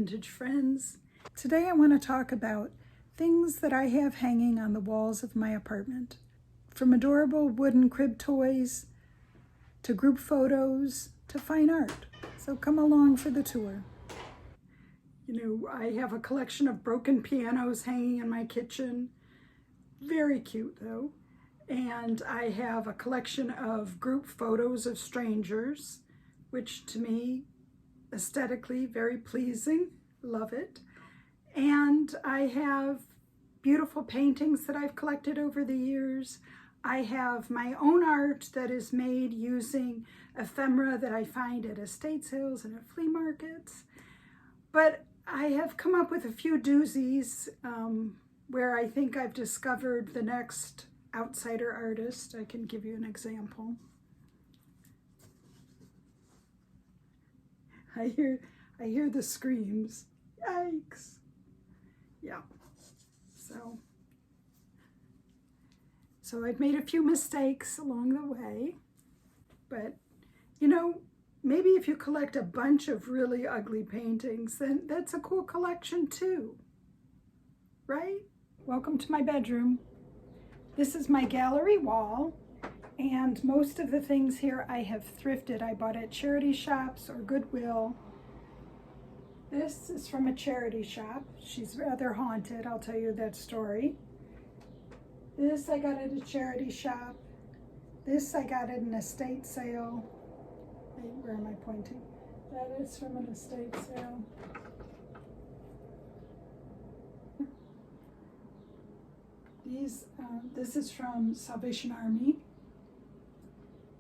vintage friends. Today I want to talk about things that I have hanging on the walls of my apartment. From adorable wooden crib toys, to group photos, to fine art. So come along for the tour. You know, I have a collection of broken pianos hanging in my kitchen. Very cute though. And I have a collection of group photos of strangers, which to me, aesthetically, very pleasing. Love it. And I have beautiful paintings that I've collected over the years. I have my own art that is made using ephemera that I find at estate sales and at flea markets. But I have come up with a few doozies where I think I've discovered the next outsider artist. I can give you an example. I hear the screams. Yikes. Yeah. So I've made a few mistakes along the way, but you know, maybe if you collect a bunch of really ugly paintings, then that's a cool collection too, right? Welcome to my bedroom. This is my gallery wall, and most of the things here I have thrifted. I bought at charity shops or Goodwill. This is from a charity shop. She's rather haunted. I'll tell you that story. This I got at a charity shop. This I got at an estate sale. Hey, where am I pointing? That is from an estate sale. This is from Salvation Army.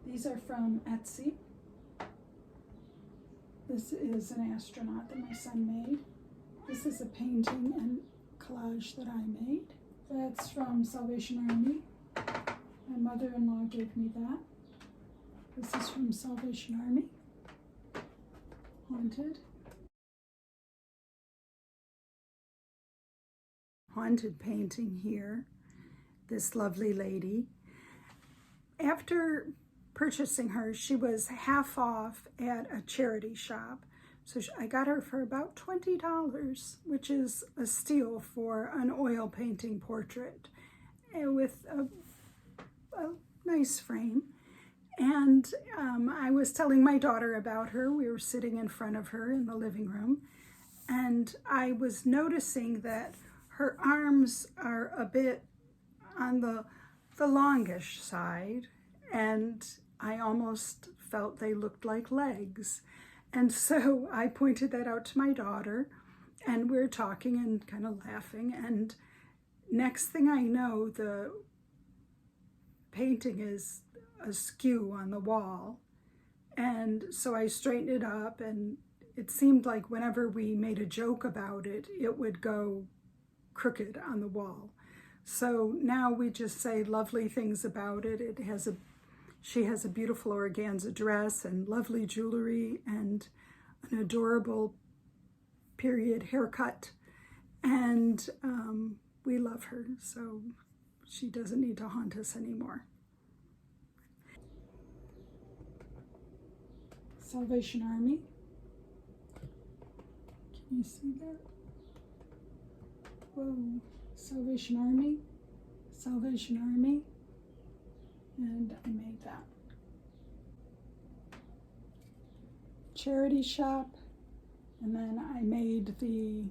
These are from Etsy. This is an astronaut that my son made. This is a painting and collage that I made. That's from Salvation Army. My mother-in-law gave me that. This is from Salvation Army. Haunted. Haunted painting here. This lovely lady. After purchasing her, she was half off at a charity shop. So I got her for about $20, which is a steal for an oil painting portrait with a nice frame. And I was telling my daughter about her. We were sitting in front of her in the living room, and I was noticing that her arms are a bit on the longish side, and I almost felt they looked like legs. And so I pointed that out to my daughter, and we're talking and kind of laughing, and next thing I know, the painting is askew on the wall. And so I straightened it up, and it seemed like whenever we made a joke about it, it would go crooked on the wall. So now we just say lovely things about it. She has a beautiful organza dress and lovely jewelry and an adorable period haircut. And we love her, so she doesn't need to haunt us anymore. Salvation Army. Can you see that? Whoa. Salvation Army. Salvation Army. And I made that. Charity shop, and then I made the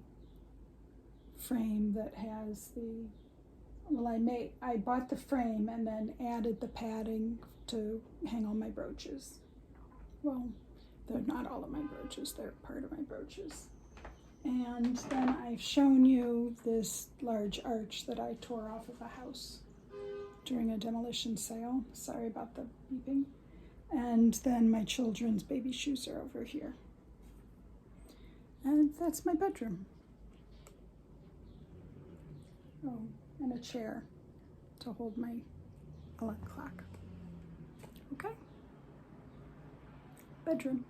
frame that has the, well, I bought the frame and then added the padding to hang all my brooches. Well, they're not all of my brooches, they're part of my brooches. And then I've shown you this large arch that I tore off of a house during a demolition sale. Sorry about the beeping. And then my children's baby shoes are over here. And that's my bedroom. Oh, and a chair to hold my alarm clock. Okay. Bedroom.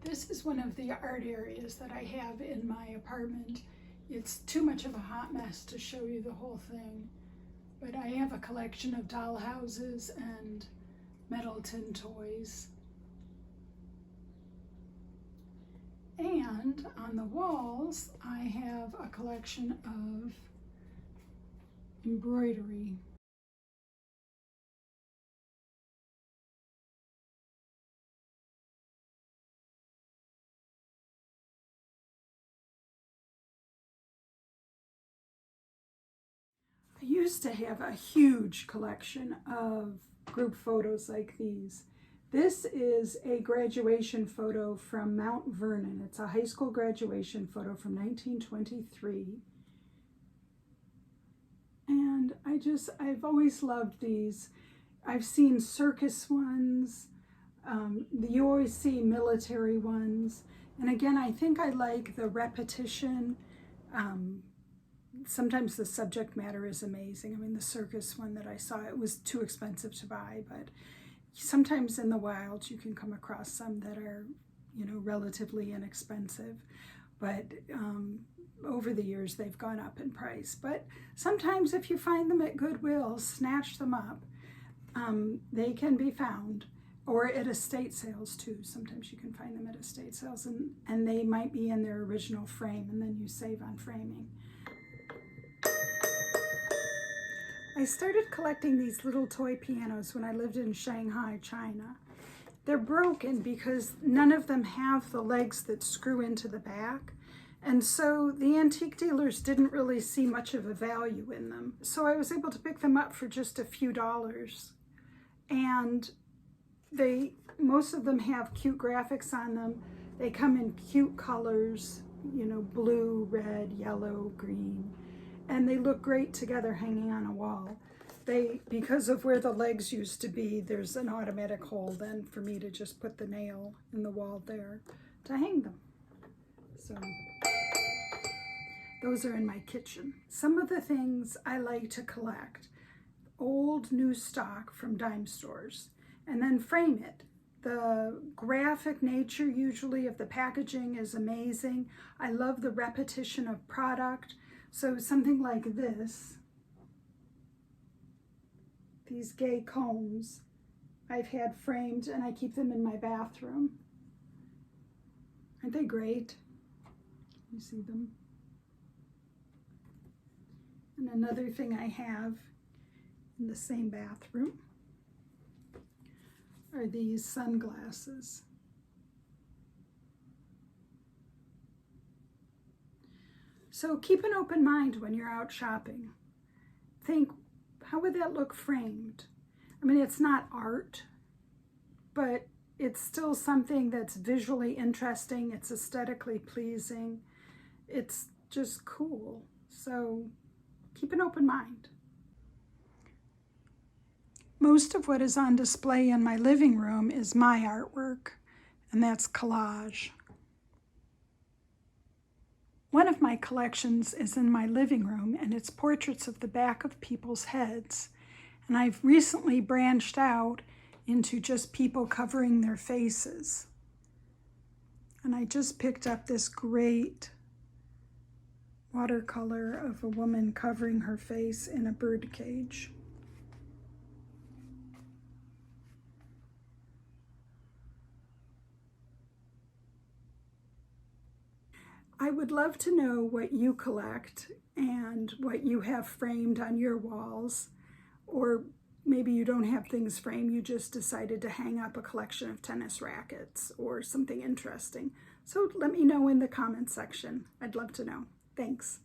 This is one of the art areas that I have in my apartment. It's too much of a hot mess to show you the whole thing, but I have a collection of doll houses and metal tin toys. And on the walls, I have a collection of embroidery. I used to have a huge collection of group photos like these. This is a graduation photo from Mount Vernon. It's a high school graduation photo from 1923. And I've always loved these. I've seen circus ones. You always see military ones. And again, I think I like the repetition. Sometimes the subject matter is amazing. I mean, the circus one that I saw, it was too expensive to buy, but sometimes in the wild you can come across some that are, relatively inexpensive. But over the years they've gone up in price. But sometimes if you find them at Goodwill, snatch them up. They can be found, or at estate sales too. Sometimes you can find them at estate sales, and they might be in their original frame, and then you save on framing. I started collecting these little toy pianos when I lived in Shanghai, China. They're broken because none of them have the legs that screw into the back. And so the antique dealers didn't really see much of a value in them. So I was able to pick them up for just a few dollars. And most of them have cute graphics on them. They come in cute colors, blue, red, yellow, green. And they look great together hanging on a wall. Because of where the legs used to be, there's an automatic hole then for me to just put the nail in the wall there to hang them. So those are in my kitchen. Some of the things I like to collect: old new stock from dime stores, and then frame it. The graphic nature usually of the packaging is amazing. I love the repetition of product. So something like this, these gay combs, I've had framed and I keep them in my bathroom. Aren't they great? You see them? And another thing I have in the same bathroom are these sunglasses. So keep an open mind when you're out shopping. Think, how would that look framed? I mean, it's not art, but it's still something that's visually interesting. It's aesthetically pleasing. It's just cool. So keep an open mind. Most of what is on display in my living room is my artwork, and that's collage. One of my collections is in my living room, and it's portraits of the back of people's heads. And I've recently branched out into just people covering their faces. And I just picked up this great watercolor of a woman covering her face in a bird cage. I would love to know what you collect and what you have framed on your walls, or maybe you don't have things framed, you just decided to hang up a collection of tennis rackets or something interesting. So let me know in the comment section. I'd love to know. Thanks.